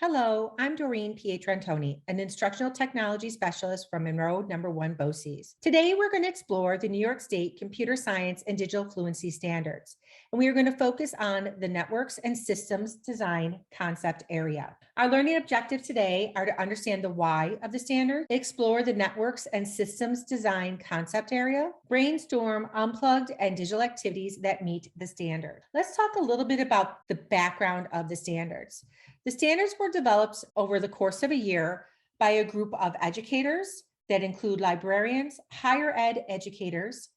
Hello, I'm Doreen Pietrantoni, an instructional technology specialist from Monroe Number 1 BOCES. Today, we're going to explore the New York State Computer Science and Digital Fluency Standards, and we are going to focus on the networks and systems design concept area. Our learning objectives today are to understand the why of the standard, explore the networks and systems design concept area, brainstorm unplugged and digital activities that meet the standard. Let's talk a little bit about the background of the standards. The standards were developed over the course of a year by a group of educators that include librarians, higher ed educators,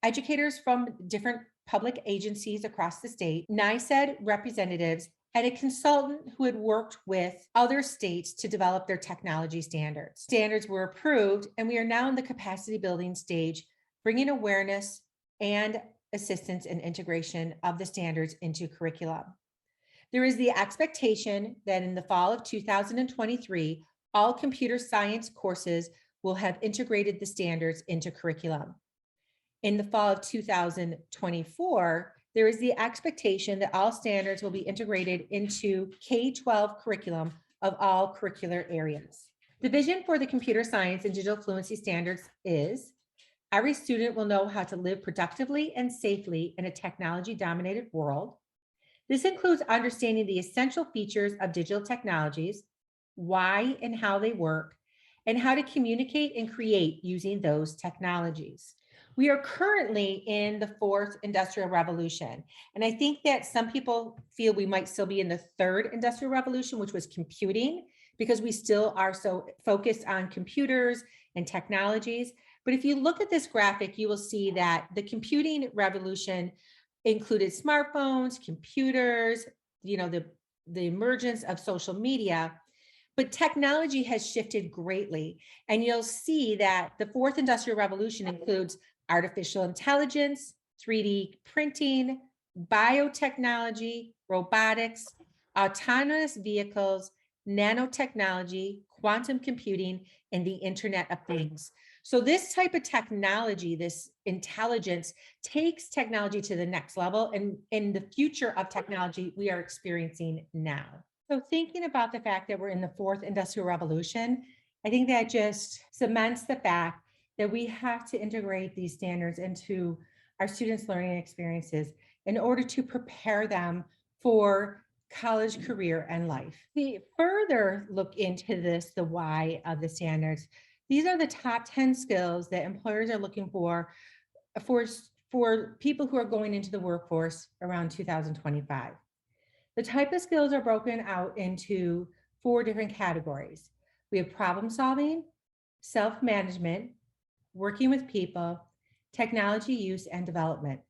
educators from different public agencies across the state, NYS representatives, and a consultant who had worked with other states to develop their technology standards. Standards were approved, and we are now in the capacity building stage, bringing awareness and assistance and integration of the standards into curriculum. There is the expectation that in the fall of 2023, all computer science courses will have integrated the standards into curriculum. In the fall of 2024, there is the expectation that all standards will be integrated into K-12 curriculum of all curricular areas. The vision for the computer science and digital fluency standards is every student will know how to live productively and safely in a technology-dominated world. This includes understanding the essential features of digital technologies, why and how they work, and how to communicate and create using those technologies. We are currently in the fourth industrial revolution. And I think that some people feel we might still be in the third industrial revolution, which was computing, because we still are so focused on computers and technologies. But if you look at this graphic, you will see that the computing revolution included smartphones, computers, the emergence of social media, but technology has shifted greatly. And you'll see that the fourth industrial revolution includes artificial intelligence, 3D printing, biotechnology, robotics, autonomous vehicles, nanotechnology, quantum computing, and the Internet of Things. So this type of technology, this intelligence, takes technology to the next level. And in the future of technology, we are experiencing now. So thinking about the fact that we're in the fourth industrial revolution, I think that just cements the fact that we have to integrate these standards into our students' learning experiences in order to prepare them for college, career, and life. We further look into this, the why of the standards. These are the top 10 skills that employers are looking for people who are going into the workforce around 2025. The type of skills are broken out into 4 different categories. We have problem solving, self-management, working with people, technology use and development.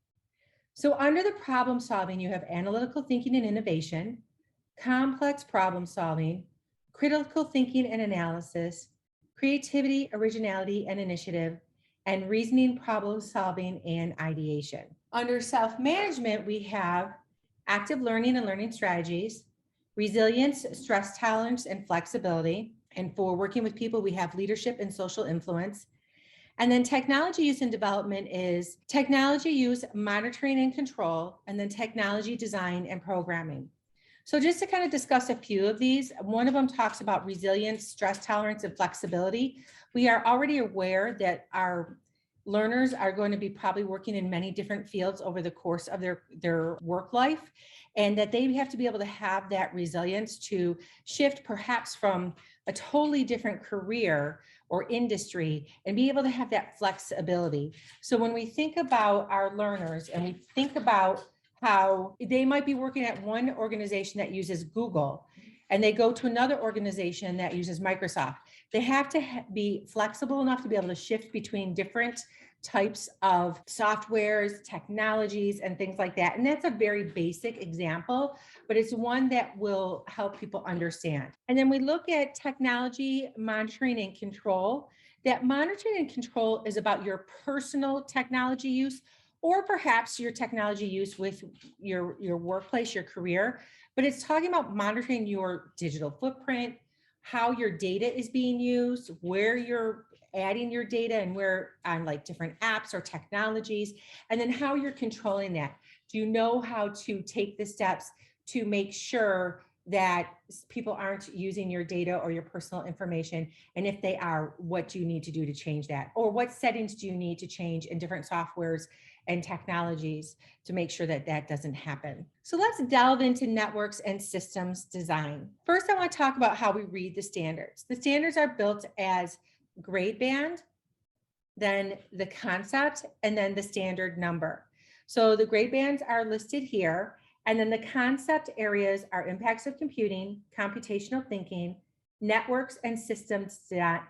So under the problem solving, you have analytical thinking and innovation, complex problem solving, critical thinking and analysis, creativity, originality, and initiative, and reasoning, problem solving, and ideation. Under self-management, we have active learning and learning strategies, resilience, stress tolerance, and flexibility. And for working with people, we have leadership and social influence. And then technology use and development is technology use, monitoring and control, and then technology design and programming. So just to kind of discuss a few of these, one of them talks about resilience, stress tolerance, and flexibility. We are already aware that our learners are going to be probably working in many different fields over the course of their work life, and that they have to be able to have that resilience to shift perhaps from a totally different career or industry and be able to have that flexibility. So when we think about our learners and we think about how they might be working at one organization that uses Google and they go to another organization that uses Microsoft, they have to be flexible enough to be able to shift between different types of softwares, technologies, and things like that. And that's a very basic example, but it's one that will help people understand. And then we look at technology monitoring and control. That monitoring and control is about your personal technology use, or perhaps your technology use with your workplace, your career, but it's talking about monitoring your digital footprint, how your data is being used, where you're adding your data and where on like different apps or technologies, and then how you're controlling that. Do you know how to take the steps to make sure that people aren't using your data or your personal information? And if they are, what do you need to do to change that? Or what settings do you need to change in different softwares and technologies to make sure that that doesn't happen? So let's delve into networks and systems design. First, I want to talk about how we read the standards. The standards are built as grade band, then the concept, and then the standard number. So the grade bands are listed here. And then the concept areas are impacts of computing, computational thinking, networks and systems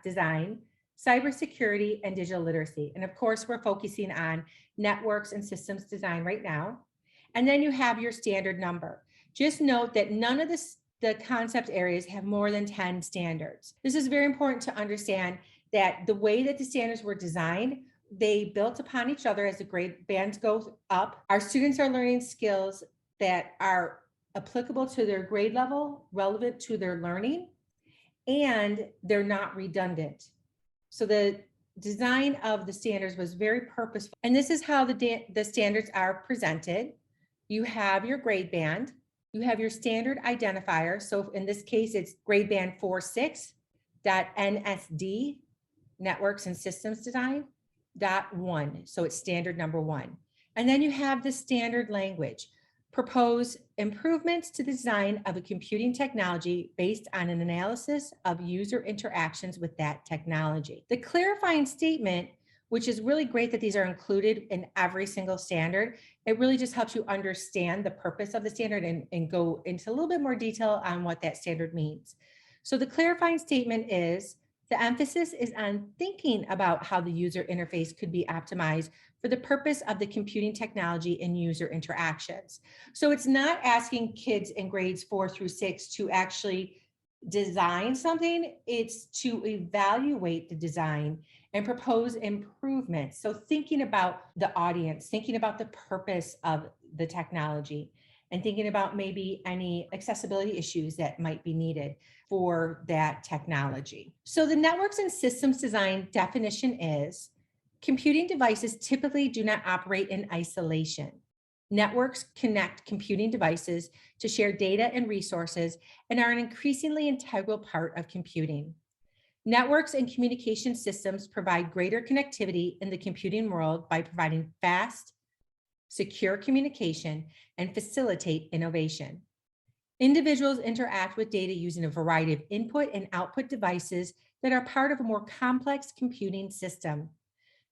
design, cybersecurity, and digital literacy. And of course, we're focusing on networks and systems design right now. And then you have your standard number. Just note that none of the concept areas have more than 10 standards. This is very important to understand that the way that the standards were designed, they built upon each other as the grade bands go up. Our students are learning skills that are applicable to their grade level, relevant to their learning, and they're not redundant. So the design of the standards was very purposeful. And this is how the standards are presented. You have your grade band, you have your standard identifier. So in this case, it's grade band 46.NSD, networks and systems design, .1. So it's standard number 1. And then you have the standard language. Propose improvements to the design of a computing technology based on an analysis of user interactions with that technology. The clarifying statement, which is really great that these are included in every single standard, it really just helps you understand the purpose of the standard and go into a little bit more detail on what that standard means. So the clarifying statement is, the emphasis is on thinking about how the user interface could be optimized for the purpose of the computing technology and user interactions. So it's not asking kids in grades 4 through 6 to actually design something, it's to evaluate the design and propose improvements. So thinking about the audience, thinking about the purpose of the technology, and thinking about maybe any accessibility issues that might be needed for that technology. So the networks and systems design definition is, computing devices typically do not operate in isolation. Networks connect computing devices to share data and resources and are an increasingly integral part of computing. Networks and communication systems provide greater connectivity in the computing world by providing fast, secure communication, and facilitate innovation. Individuals interact with data using a variety of input and output devices that are part of a more complex computing system.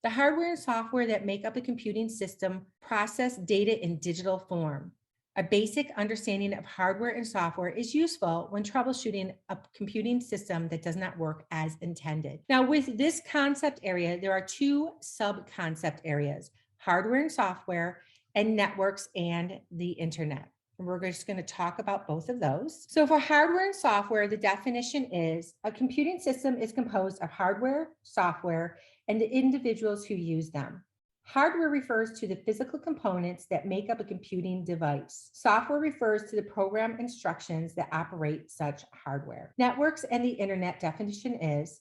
The hardware and software that make up a computing system process data in digital form. A basic understanding of hardware and software is useful when troubleshooting a computing system that does not work as intended. Now, with this concept area, there are 2 sub-concept areas: hardware and software, and networks and the internet. And we're just going to talk about both of those. So for hardware and software, the definition is, a computing system is composed of hardware, software, and the individuals who use them. Hardware refers to the physical components that make up a computing device. Software refers to the program instructions that operate such hardware. Networks and the internet definition is,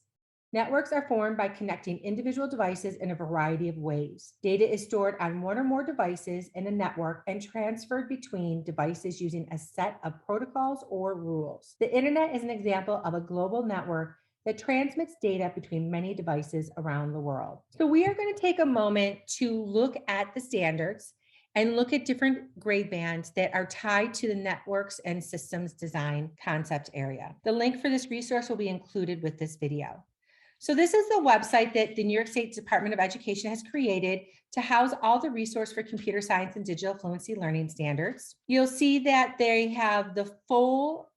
networks are formed by connecting individual devices in a variety of ways. Data is stored on one or more devices in a network and transferred between devices using a set of protocols or rules. The internet is an example of a global network that transmits data between many devices around the world. So we are going to take a moment to look at the standards and look at different grade bands that are tied to the networks and systems design concept area. The link for this resource will be included with this video. So this is the website that the New York State Department of Education has created to house all the resource for computer science and digital fluency learning standards. You'll see that they have the full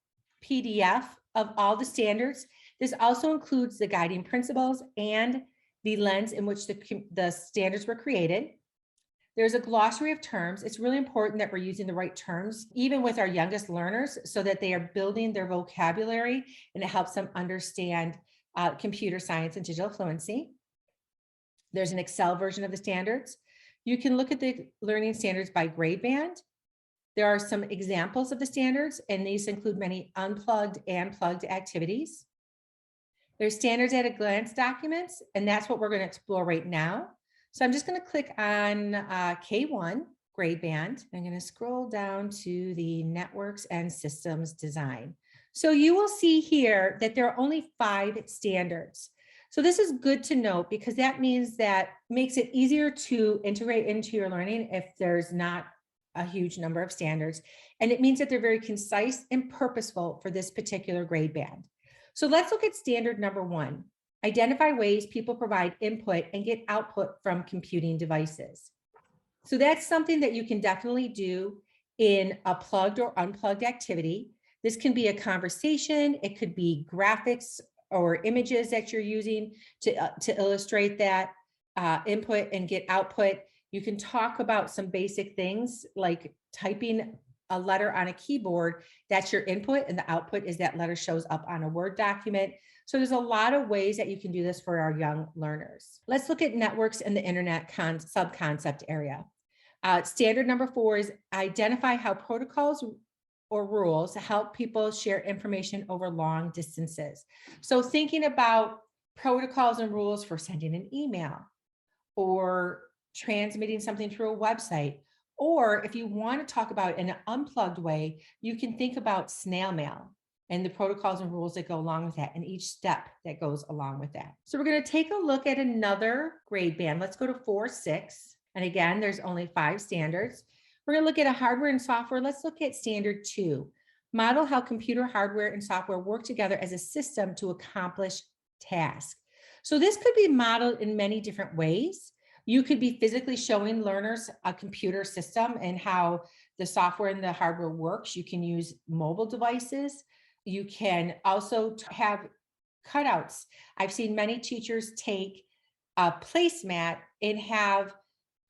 PDF of all the standards. This also includes the guiding principles and the lens in which the standards were created. There's a glossary of terms. It's really important that we're using the right terms, even with our youngest learners, so that they are building their vocabulary and it helps them understand computer science and digital fluency. There's an Excel version of the standards. You can look at the learning standards by grade band. There are some examples of the standards, and these include many unplugged and plugged activities. There's standards at a glance documents, and that's what we're going to explore right now. So I'm just going to click on K1, grade band. I'm going to scroll down to the networks and systems design. So you will see here that there are only 5 standards. So this is good to note because that means that makes it easier to integrate into your learning if there's not a huge number of standards. And it means that they're very concise and purposeful for this particular grade band. So let's look at standard number 1. Identify ways people provide input and get output from computing devices. So that's something that you can definitely do in a plugged or unplugged activity. This can be a conversation. It could be graphics or images that you're using to illustrate that input and get output. You can talk about some basic things like typing a letter on a keyboard. That's your input, and the output is that letter shows up on a Word document. So there's a lot of ways that you can do this for our young learners. Let's look at networks and the internet sub-concept area. Standard number 4 is identify how protocols or rules help people share information over long distances. So thinking about protocols and rules for sending an email or transmitting something through a website, or if you want to talk about it in an unplugged way, you can think about snail mail and the protocols and rules that go along with that and each step that goes along with that. So we're going to take a look at another grade band. Let's go to 4-6. And again, there's only 5 standards. We're going to look at a hardware and software. Let's look at standard 2. Model how computer hardware and software work together as a system to accomplish tasks. So this could be modeled in many different ways. You could be physically showing learners a computer system and how the software and the hardware works. You can use mobile devices. You can also have cutouts. I've seen many teachers take a placemat and have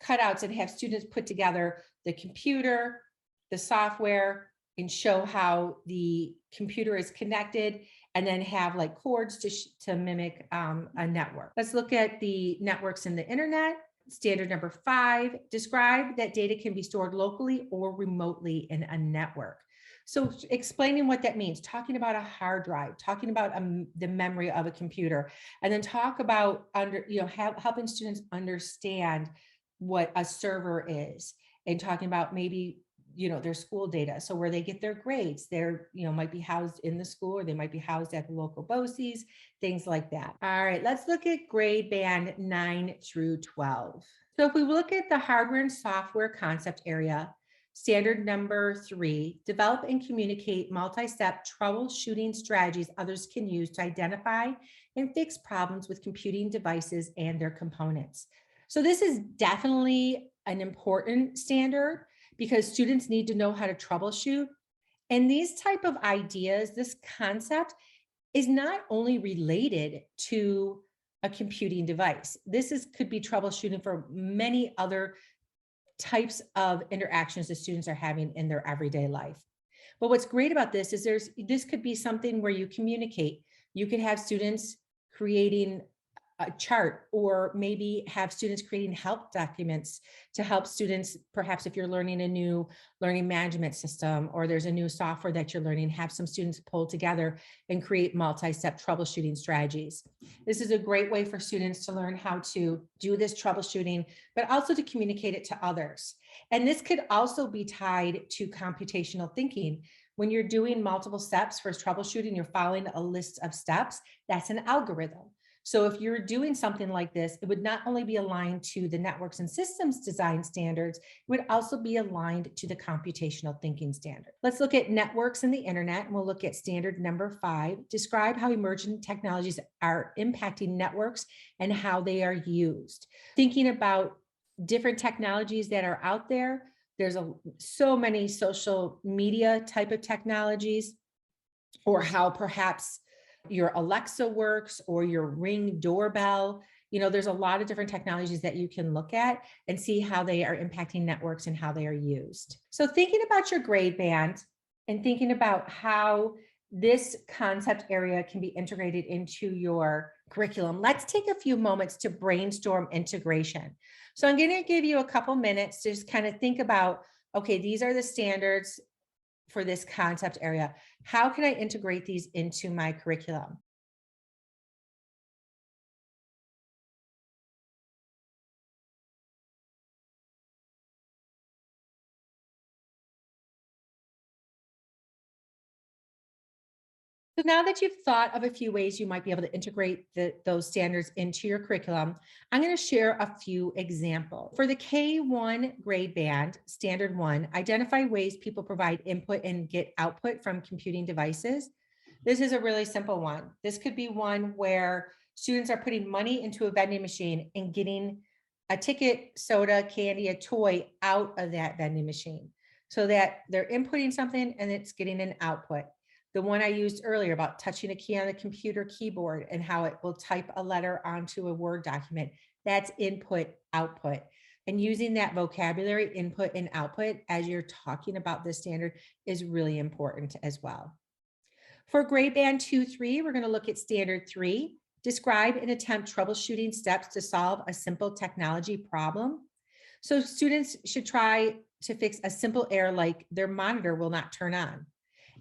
cutouts and have students put together the computer, the software, and show how the computer is connected, and then have like cords to mimic a network. Let's look at the networks in the internet. Standard number 5, describe that data can be stored locally or remotely in a network. So explaining what that means, talking about a hard drive, talking about the memory of a computer, and then talk about helping students understand what a server is, and talking about maybe their school data. So where they get their grades, they're might be housed in the school, or they might be housed at the local BOCES, things like that. All right, let's look at grade band 9 through 12. So if we look at the hardware and software concept area, standard number 3, develop and communicate multi-step troubleshooting strategies others can use to identify and fix problems with computing devices and their components. So this is definitely an important standard because students need to know how to troubleshoot. And these type of ideas, this concept is not only related to a computing device. Could be troubleshooting for many other types of interactions that students are having in their everyday life. But what's great about this is this could be something where you communicate. You could have students creating a chart, or maybe have students creating help documents to help students, perhaps if you're learning a new learning management system, or there's a new software that you're learning, have some students pull together and create multi-step troubleshooting strategies. This is a great way for students to learn how to do this troubleshooting, but also to communicate it to others. And this could also be tied to computational thinking. When you're doing multiple steps for troubleshooting, you're following a list of steps. That's an algorithm. So if you're doing something like this, it would not only be aligned to the networks and systems design standards, it would also be aligned to the computational thinking standard. Let's look at networks and the internet, and we'll look at standard number 5, describe how emerging technologies are impacting networks and how they are used. Thinking about different technologies that are out there, there's so many social media type of technologies, or how perhaps your Alexa works, or your Ring doorbell. There's a lot of different technologies that you can look at and see how they are impacting networks and how they are used. So thinking about your grade band and thinking about how this concept area can be integrated into your curriculum, let's take a few moments to brainstorm integration. So I'm going to give you a couple minutes to just kind of think about, okay, these are the standards for this concept area. How can I integrate these into my curriculum? So now that you've thought of a few ways you might be able to integrate those standards into your curriculum, I'm going to share a few examples. For the K1 grade band, standard one, identify ways people provide input and get output from computing devices. This is a really simple one. This could be one where students are putting money into a vending machine and getting a ticket, soda, candy, a toy out of that vending machine so that they're inputting something and it's getting an output. The one I used earlier about touching a key on the computer keyboard and how it will type a letter onto a Word document. That's input, output. And using that vocabulary, input and output, as you're talking about this standard is really important as well. For grade band 2-3, we're going to look at standard 3. Describe and attempt troubleshooting steps to solve a simple technology problem. So students should try to fix a simple error like their monitor will not turn on.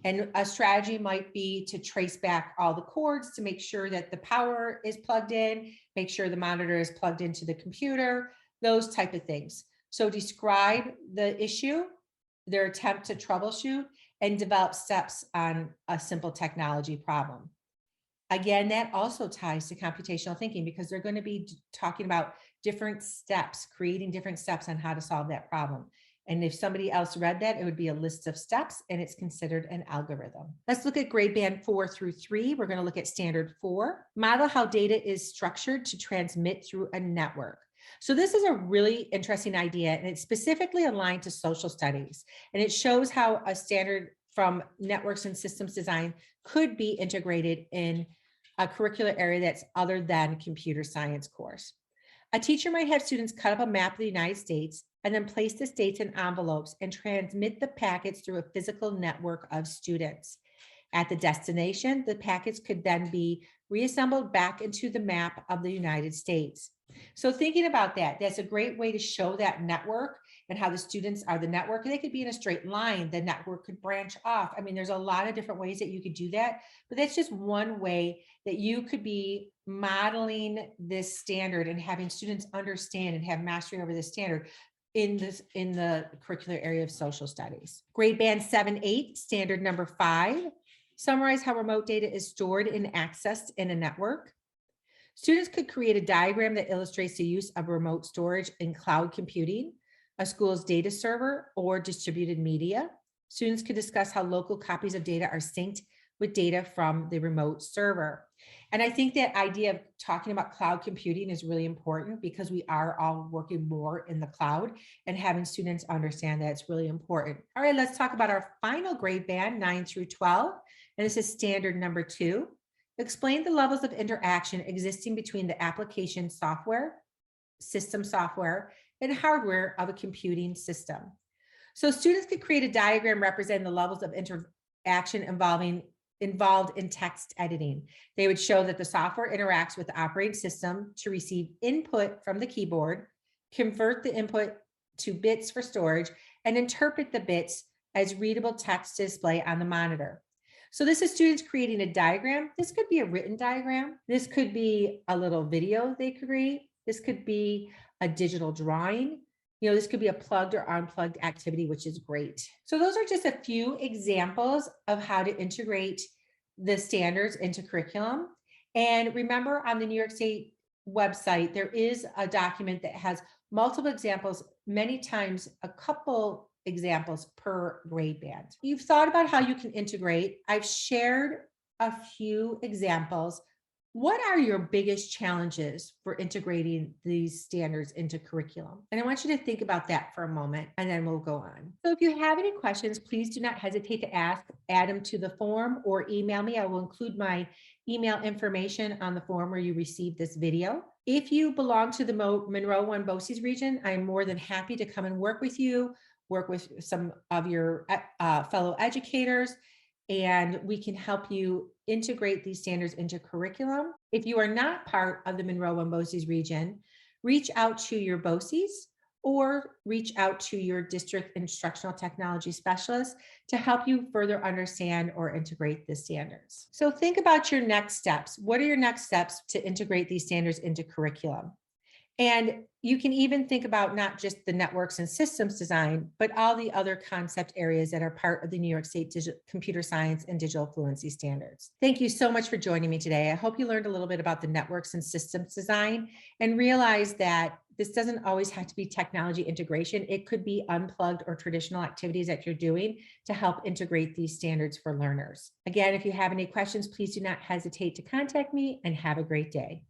And a strategy might be to trace back all the cords to make sure that the power is plugged in, make sure the monitor is plugged into the computer, those type of things. So describe the issue, their attempt to troubleshoot, and develop steps on a simple technology problem. Again, that also ties to computational thinking because they're going to be talking about different steps, creating different steps on how to solve that problem. And if somebody else read that, it would be a list of steps and it's considered an algorithm. Let's look at grade band 4-3. We're going to look at standard 4. Model how data is structured to transmit through a network. So this is a really interesting idea and it's specifically aligned to social studies. And it shows how a standard from networks and systems design could be integrated in a curricular area that's other than computer science course. A teacher might have students cut up a map of the United States and then place the states in envelopes and transmit the packets through a physical network of students. At the destination, the packets could then be reassembled back into the map of the United States. So thinking about that, that's a great way to show that network and how the students are the network. They could be in a straight line. The network could branch off. I mean, there's a lot of different ways that you could do that, but that's just one way that you could be modeling this standard and having students understand and have mastery over this standard in the curricular area of social studies. Grade band 7-8, standard number 5. Summarize how remote data is stored and accessed in a network. Students could create a diagram that illustrates the use of remote storage in cloud computing, a school's data server, or distributed media. Students could discuss how local copies of data are synced with data from the remote server. And I think that idea of talking about cloud computing is really important because we are all working more in the cloud and having students understand that it's really important. All right, let's talk about our final grade band, 9-12. And this is standard number 2. Explain the levels of interaction existing between the application software, system software, and hardware of a computing system. So students could create a diagram representing the levels of interaction involved in text editing. They would show that the software interacts with the operating system to receive input from the keyboard, convert the input to bits for storage, and interpret the bits as readable text to display on the monitor. So this is students creating a diagram. This could be a written diagram. This could be a little video they create. This could be a digital drawing. You know, this could be a plugged or unplugged activity, which is great. So those are just a few examples of how to integrate the standards into curriculum. And remember, on the New York State website, there is a document that has multiple examples, many times a couple examples per grade band. You've thought about how you can integrate. I've shared a few examples. What are your biggest challenges for integrating these standards into curriculum? And I want you to think about that for a moment, and then we'll go on. So if you have any questions, please do not hesitate to ask, add them to the form or email me. I will include my email information on the form where you received this video. If you belong to the Monroe 1 BOCES region, I'm more than happy to come and work with you, work with some of your fellow educators, and we can help you integrate these standards into curriculum. If you are not part of the Monroe 1 BOCES region, reach out to your BOCES or reach out to your district instructional technology specialist to help you further understand or integrate the standards. So think about your next steps. What are your next steps to integrate these standards into curriculum? And you can even think about not just the networks and systems design, but all the other concept areas that are part of the New York State Computer Science and Digital Fluency Standards. Thank you so much for joining me today. I hope you learned a little bit about the networks and systems design and realize that this doesn't always have to be technology integration. It could be unplugged or traditional activities that you're doing to help integrate these standards for learners. Again, if you have any questions, please do not hesitate to contact me, and have a great day.